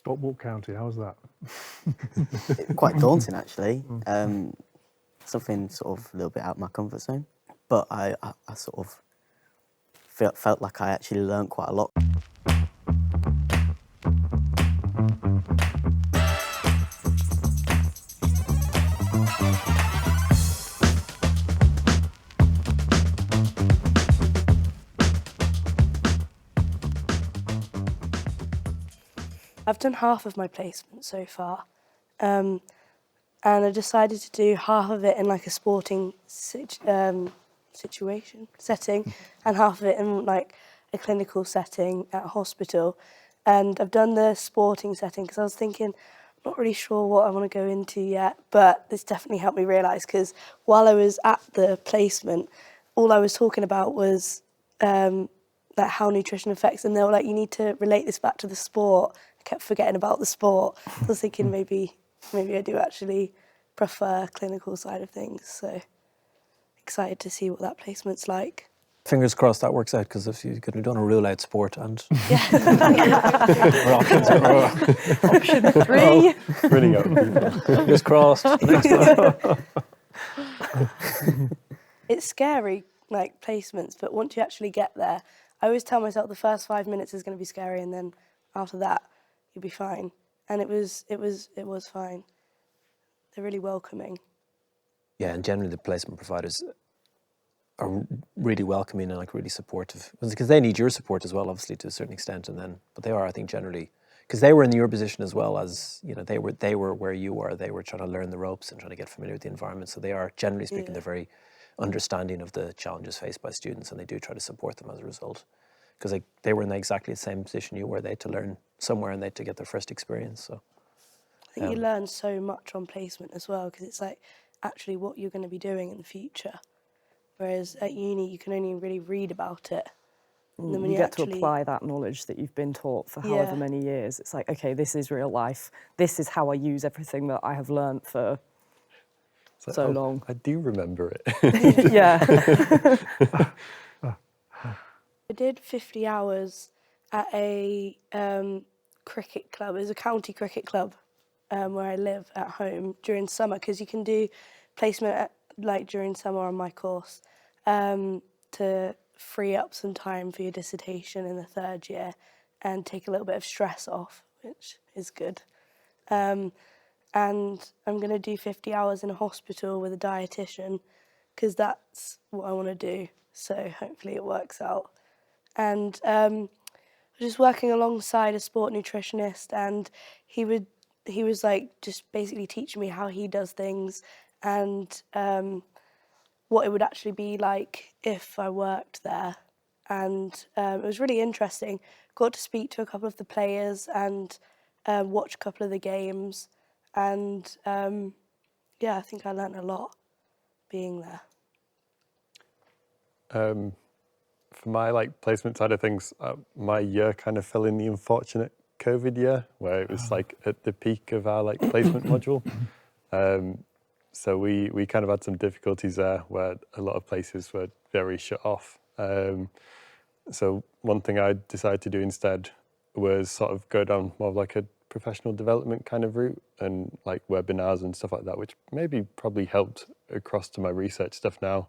Stockport County, how's that? Quite daunting, actually. Something sort of a little bit out of my comfort zone. But I sort of felt like I actually learned quite a lot. I've done half of my placement so far, and I decided to do half of it in like a sporting setting, and half of it in like a clinical setting at a hospital. And I've done the sporting setting because I was thinking, I'm not really sure what I want to go into yet, but this definitely helped me realise, because while I was at the placement, all I was talking about was like how nutrition affects them. They were like, you need to relate this back to the sport. I kept forgetting about the sport. I was thinking maybe I do actually prefer clinical side of things. So excited to see what that placement's like. Fingers crossed that works out, because if you could have done a rule-out sport and... Option 3. Running out of people. Fingers crossed. Next time. It's scary, like placements, but once you actually get there, I always tell myself the first 5 minutes is going to be scary, and then after that, you'll be fine. And it was fine. They're really welcoming. Yeah, and generally the placement providers are really welcoming and like really supportive, because they need your support as well, obviously, to a certain extent. And then, but they are, I think, generally, because they were in your position as well, as you know, they were where you were. They were trying to learn the ropes and trying to get familiar with the environment. So they are, generally speaking, they're very understanding of the challenges faced by students, and they do try to support them as a result, because they were in exactly the same position you were. They had to learn somewhere, and they had to get their first experience. So I think you learn so much on placement as well, because it's like actually what you're going to be doing in the future. Whereas at uni, you can only really read about it. And then when you get to apply that knowledge that you've been taught for however many years. It's like, okay, this is real life. This is how I use everything that I have learnt for so long. I do remember it. Yeah. I did 50 hours at a cricket club. It was a county cricket club where I live at home during summer, because you can do placement during summer on my course to free up some time for your dissertation in the third year and take a little bit of stress off, which is good. And I'm going to do 50 hours in a hospital with a dietitian, because that's what I want to do. So hopefully it works out. And I was just working alongside a sport nutritionist, and he was like just basically teaching me how he does things, and what it would actually be like if I worked there. And it was really interesting. Got to speak to a couple of the players and watch a couple of the games. And I think I learnt a lot being there. For my placement side of things, my year kind of fell in the unfortunate COVID year, where it was at the peak of our placement module. So we kind of had some difficulties there, where a lot of places were very shut off. So one thing I decided to do instead was sort of go down more of a professional development kind of route, and webinars and stuff like that, which probably helped across to my research stuff now.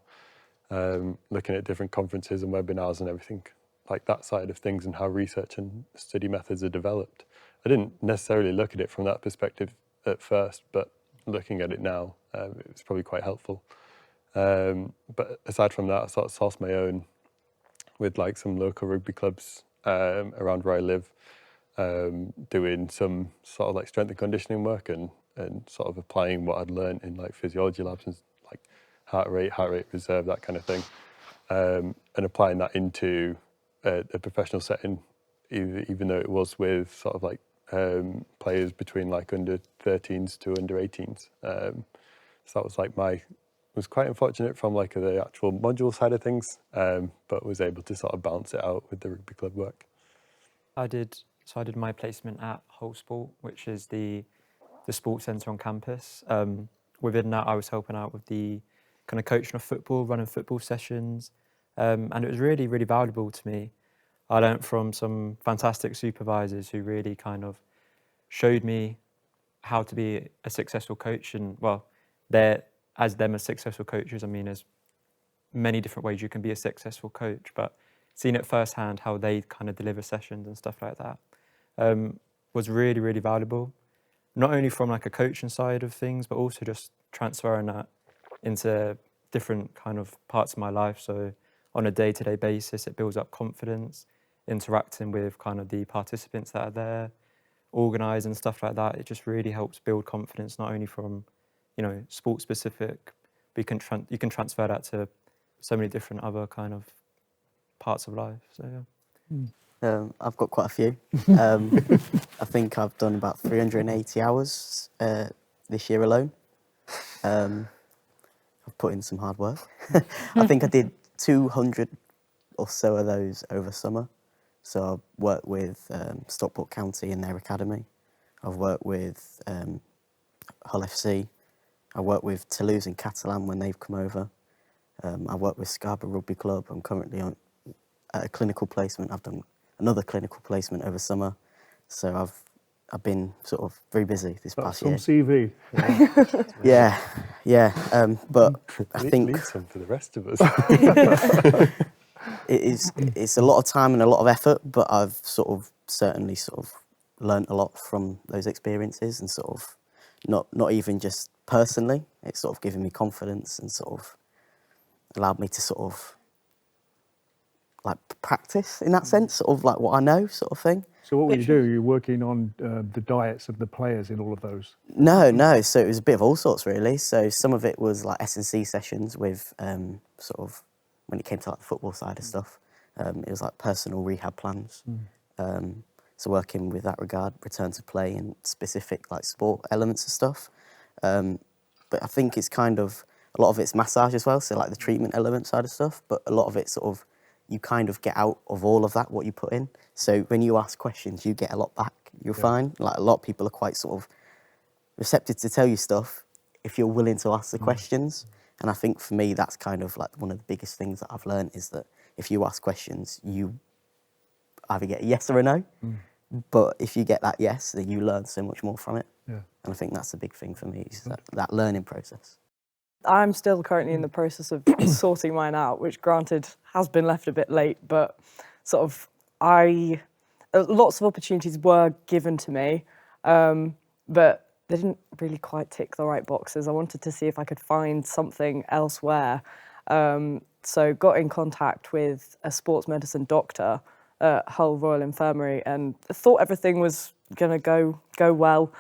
Looking at different conferences and webinars and everything like that side of things, and how research and study methods are developed. I didn't necessarily look at it from that perspective at first, but looking at it now, it was probably quite helpful. But aside from that, I sort of sourced my own with some local rugby clubs around where I live, doing some sort of strength and conditioning work, and sort of applying what I'd learned in physiology labs and heart rate reserve, that kind of thing, and applying that into a professional setting, even though it was with sort of players between under 13s to under 18s. So that was was quite unfortunate from the actual module side of things, but was able to sort of balance it out with the rugby club work. I did my placement at Whole Sport, which is the sports centre on campus. Within that, I was helping out with the kind of coaching of football, running football sessions, and it was really, really valuable to me. I learnt from some fantastic supervisors who really kind of showed me how to be a successful coach. And well, as them as successful coaches, I mean, there's many different ways you can be a successful coach, but seeing it firsthand how they kind of deliver sessions and stuff like that was really, really valuable. Not only from like a coaching side of things, but also just transferring that into different kind of parts of my life. So on a day-to-day basis, it builds up confidence, interacting with kind of the participants that are there, organising and stuff like that. It just really helps build confidence, not only from, sports specific, but you can transfer that to so many different other kind of parts of life. So yeah. I've got quite a few. I think I've done about 380 hours this year alone. I've put in some hard work. I think I did 200 or so of those over summer. So I've worked with Stockport County in their academy. I've worked with Hull FC. I worked with Toulouse and Catalan when they've come over. I worked with Scarborough Rugby Club. I'm currently at a clinical placement. I've done another clinical placement over summer. So I've been sort of very busy this past year. Some CV. Yeah. But I think leave some for the rest of us. it's a lot of time and a lot of effort, but I've certainly learned a lot from those experiences, and sort of not even just personally. It's sort of given me confidence and sort of allowed me to sort of like practice in that sense, sort of like what I know, sort of thing. So what were you doing? You're working on the diets of the players in all of those? No. So it was a bit of all sorts, really. So some of it was like S&C sessions with sort of, when it came to like the football side of stuff, it was like personal rehab plans. So working with that regard, return to play and specific like sport elements of stuff. But I think it's kind of, a lot of it's massage as well. So like the treatment element side of stuff, but a lot of it sort of, you kind of get out of all of that what you put in. So when you ask questions, you get a lot back. You'll find like a lot of people are quite sort of receptive to tell you stuff if you're willing to ask the questions. And I think for me, that's kind of like one of the biggest things that I've learned, is that if you ask questions, you either get a yes or a no. But if you get that yes, then you learn so much more from it. And I think that's the big thing for me, is that learning process. I'm still currently in the process of sorting mine out, which granted has been left a bit late, but sort of lots of opportunities were given to me, but they didn't really quite tick the right boxes. I wanted to see if I could find something elsewhere. So got in contact with a sports medicine doctor at Hull Royal Infirmary, and thought everything was going to go well.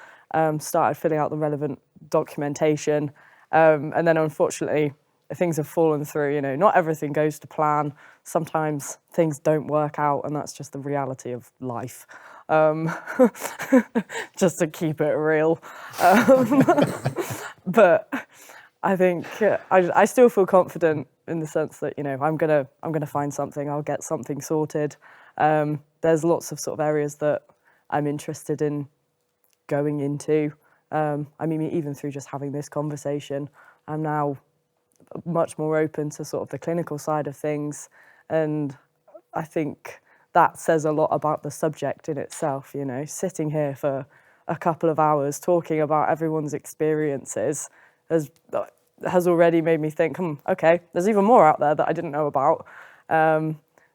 Started filling out the relevant documentation. And then unfortunately, things have fallen through. Not everything goes to plan. Sometimes things don't work out, and that's just the reality of life. Just to keep it real. But I think I still feel confident in the sense that I'm gonna find something. I'll get something sorted. There's lots of sort of areas that I'm interested in going into. I mean, even through just having this conversation, I'm now much more open to sort of the clinical side of things. And I think that says a lot about the subject in itself, sitting here for a couple of hours talking about everyone's experiences has already made me think, okay, there's even more out there that I didn't know about.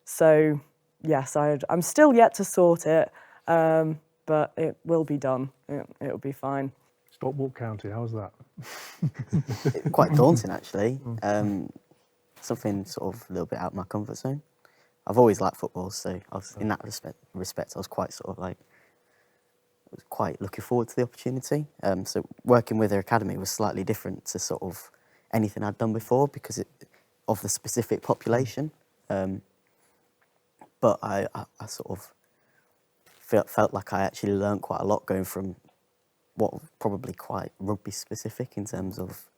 So yes, I'm still yet to sort it, but it will be done. It'll be fine. Stockport County, how's that? Quite daunting, actually. Something sort of a little bit out of my comfort zone. I've always liked football, so in that respect, I was quite quite looking forward to the opportunity. So working with their academy was slightly different to sort of anything I'd done before because of the specific population. But I sort of felt like I actually learned quite a lot going from what probably quite rugby specific in terms of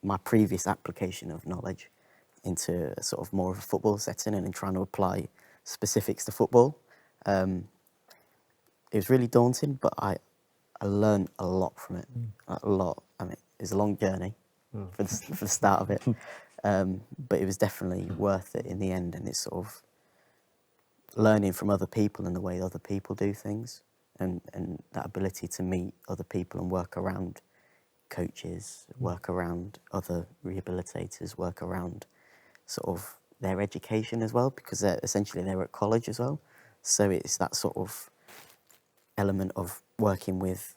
my previous application of knowledge into a sort of more of a football setting and in trying to apply specifics to football. It was really daunting, but I learned a lot from it. A lot. I mean, it was a long journey for the start of it, but it was definitely worth it in the end. And it's sort of learning from other people and the way other people do things, and that ability to meet other people and work around coaches, work around other rehabilitators, work around sort of their education as well, because they're at college as well. So it's that sort of element of working with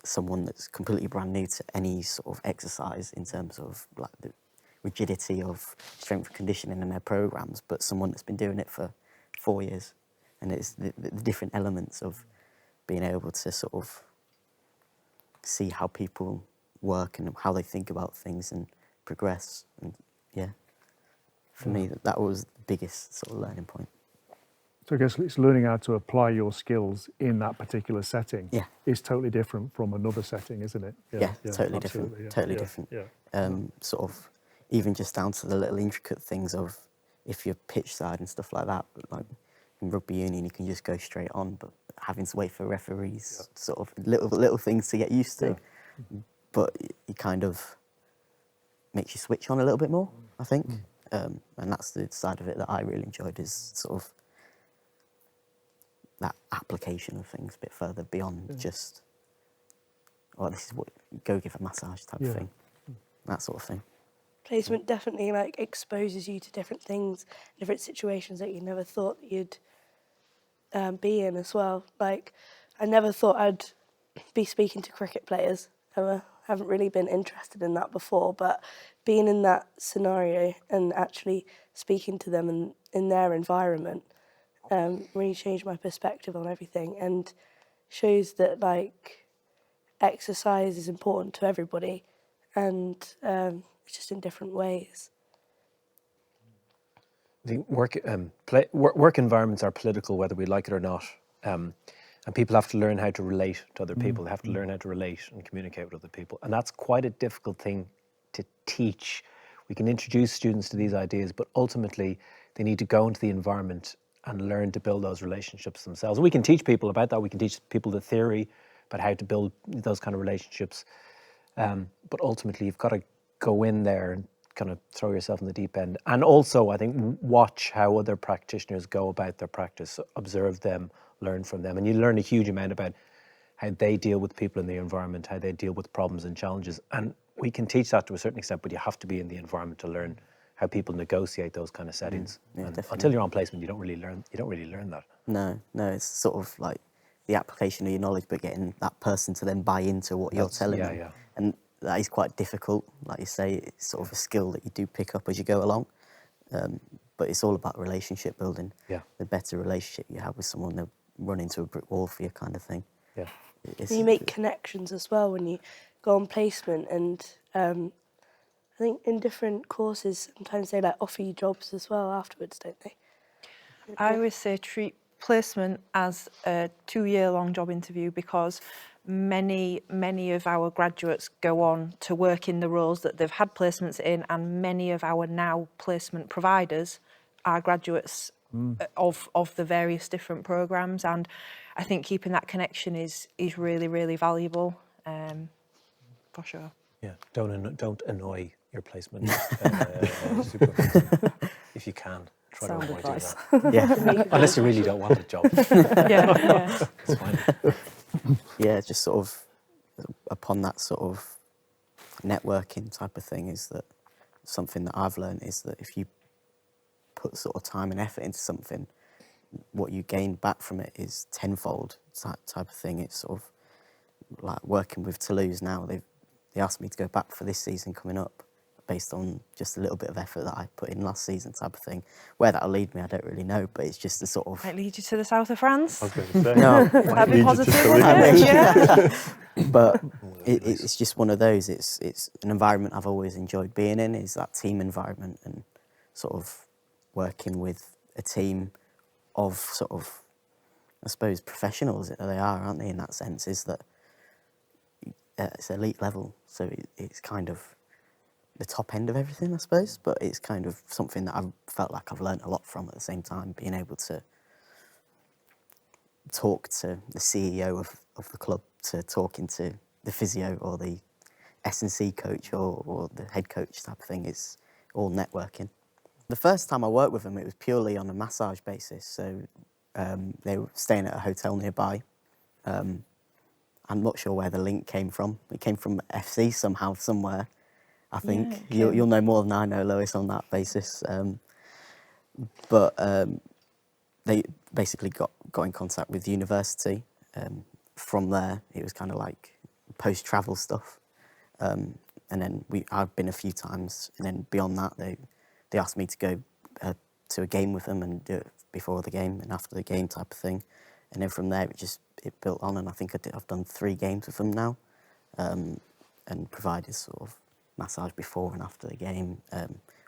someone that's completely brand new to any sort of exercise in terms of like the rigidity of strength and conditioning in their programs, but someone that's been doing it for 4 years. And it's the different elements of being able to sort of see how people work and how they think about things and progress. And yeah, for me, that was the biggest sort of learning point. So I guess it's learning how to apply your skills in that particular setting. Yeah. Is totally different from another setting, isn't it? Yeah, totally absolutely, different. yeah, Totally yeah, different. Yeah. Sort of even just down to the little intricate things of if you're pitch side and stuff like that. But like in rugby union, you can just go straight on, but having to wait for referees, sort of little things to get used to. Yeah. But it kind of makes you switch on a little bit more, I think. And that's the side of it that I really enjoyed, is sort of that application of things a bit further beyond just, oh, this is what, go give a massage type of thing, that sort of thing. Placement definitely like exposes you to different things, different situations that you never thought you'd be in as well. Like, I never thought I'd be speaking to cricket players ever. Haven't really been interested in that before, but being in that scenario and actually speaking to them in their environment really changed my perspective on everything, and shows that like exercise is important to everybody, and it's just in different ways. I think work environments are political, whether we like it or not. And people have to learn how to relate to other people. They have to learn how to relate and communicate with other people. And that's quite a difficult thing to teach. We can introduce students to these ideas, but ultimately they need to go into the environment and learn to build those relationships themselves. We can teach people about that. We can teach people the theory about how to build those kind of relationships. But ultimately you've got to go in there and kind of throw yourself in the deep end. And also, I think, watch how other practitioners go about their practice, observe them, learn from them. And you learn a huge amount about how they deal with people in the environment, how they deal with problems and challenges. And we can teach that to a certain extent, but you have to be in the environment to learn how people negotiate those kind of settings. Yeah, and definitely. until you're on placement, you don't really learn that. No, it's sort of like the application of your knowledge, but getting that person to then buy into what you're telling them. Yeah. And that is quite difficult. Like you say, it's sort of a skill that you do pick up as you go along. But it's all about relationship building. Yeah. The better relationship you have with someone, they'll run into a brick wall for you, kind of thing. Yeah. You make connections as well when you go on placement, and I think in different courses sometimes they like offer you jobs as well afterwards, don't they? I always say treat placement as a 2-year-long job interview, because many of our graduates go on to work in the roles that they've had placements in, and many of our now placement providers are graduates of the various different programmes, and I think keeping that connection is really, really valuable, for sure. Yeah, don't annoy your placement supervisor if you can. Try Sound to avoid advice. that. Yeah. Unless you really don't want a job. Yeah. It's fine. Yeah, just sort of upon that sort of networking type of thing, is that something that I've learned is that if you put sort of time and effort into something, what you gain back from it is tenfold, that type of thing. It's sort of like working with Toulouse now. They asked me to go back for this season coming up, based on just a little bit of effort that I put in last season, type of thing. Where that'll lead me, I don't really know, but it's just the sort of... Might lead you to the south of France. I was going to say. No, That'd be lead you to positive, Toulouse. wouldn't it? Yeah. but it's just one of those. It's an environment I've always enjoyed being in, is that team environment, and sort of working with a team of sort of, I suppose, professionals. They are, aren't they, in that sense, is that it's elite level, so it's kind of the top end of everything, I suppose, but it's kind of something that I've felt like I've learnt a lot from at the same time, being able to talk to the CEO of the club, to talking to the physio or the S&C coach or the head coach type of thing. It's all networking. The first time I worked with them, it was purely on a massage basis, so they were staying at a hotel nearby, I'm not sure where the link came from. It came from FC somehow, somewhere, I think. Yeah, You'll know more than I know, Lois, on that basis. But they basically got in contact with the university. From there, it was kind of like post-travel stuff. And then I've been a few times, and then beyond that, they asked me to go to a game with them and do it before the game and after the game type of thing. And then from there, it built on, and I think I've done 3 games with them now, and provided sort of massage before and after the game,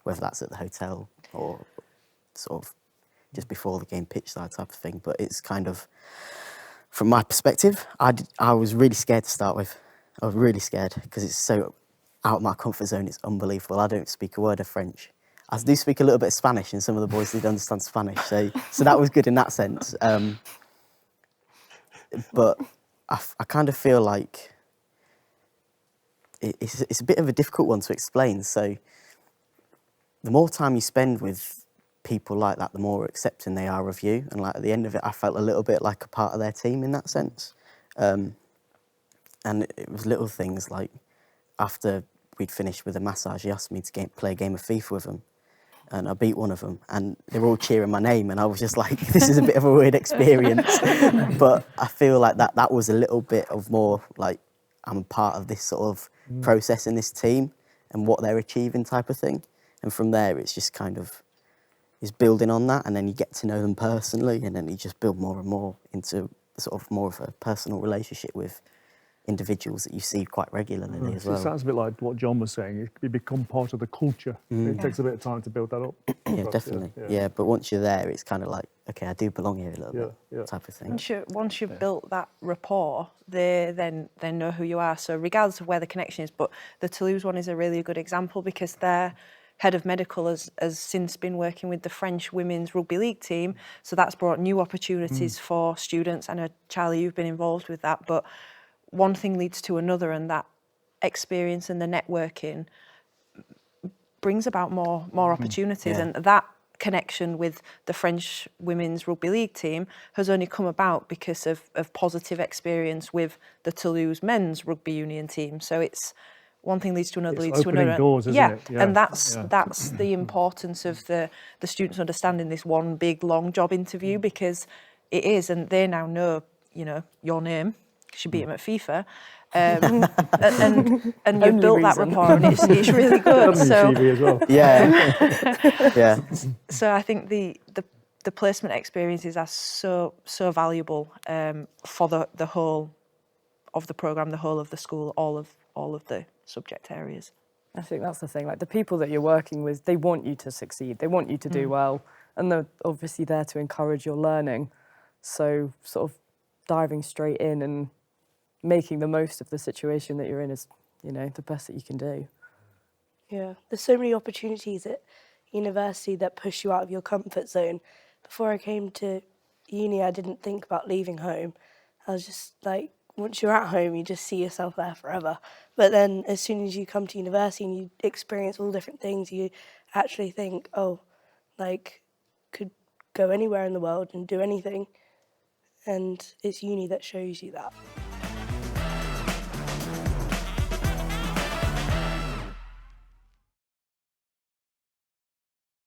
whether that's at the hotel or sort of just before the game pitch side type of thing. But it's kind of, from my perspective, I was really scared to start with. I was really scared because it's so out of my comfort zone. It's unbelievable. I don't speak a word of French. I do speak a little bit of Spanish, and some of the boys did understand Spanish, so that was good in that sense. But I kind of feel like it's a bit of a difficult one to explain. So the more time you spend with people like that, the more accepting they are of you. And like at the end of it, I felt a little bit like a part of their team in that sense. And it was little things like after we'd finished with the massage, he asked me to play a game of FIFA with them. And I beat one of them, and they were all cheering my name, and I was just like, this is a bit of a weird experience. But I feel like that was a little bit of more like, I'm part of this sort of process in this team and what they're achieving type of thing. And from there, it's just kind of, is building on that, and then you get to know them personally, and then you just build more and more into sort of more of a personal relationship with individuals that you see quite regularly as well. It sounds a bit like what John was saying. You become part of the culture. It takes a bit of time to build that up. Yeah, definitely. Yeah, but once you're there, it's kind of like, okay, I do belong here a little bit, type of thing. Once you've built that rapport, they know who you are. So regardless of where the connection is, but the Toulouse one is a really good example because their head of medical has since been working with the French women's rugby league team. So that's brought new opportunities for students. I know, Charlie, you've been involved with that, but one thing leads to another, and that experience and the networking brings about more opportunities. And that connection with the French women's rugby league team has only come about because of positive experience with the Toulouse men's rugby union team. So it's one thing leads to another, leads to another. Doors, isn't it? And that's the importance of the students understanding this one big long job interview, because it is, and they now know, your name. You beat him at FIFA, and you've built that rapport, and it's really good. So as well. Yeah. So I think the placement experiences are so valuable for the whole of the programme, the whole of the school, all of the subject areas. I think that's the thing. Like the people that you're working with, they want you to succeed. They want you to do well, and they're obviously there to encourage your learning. So sort of diving straight in and making the most of the situation that you're in is, the best that you can do. Yeah, there's so many opportunities at university that push you out of your comfort zone. Before I came to uni, I didn't think about leaving home. I was just like, once you're at home, you just see yourself there forever. But then as soon as you come to university and you experience all different things, you actually think, could go anywhere in the world and do anything. And it's uni that shows you that.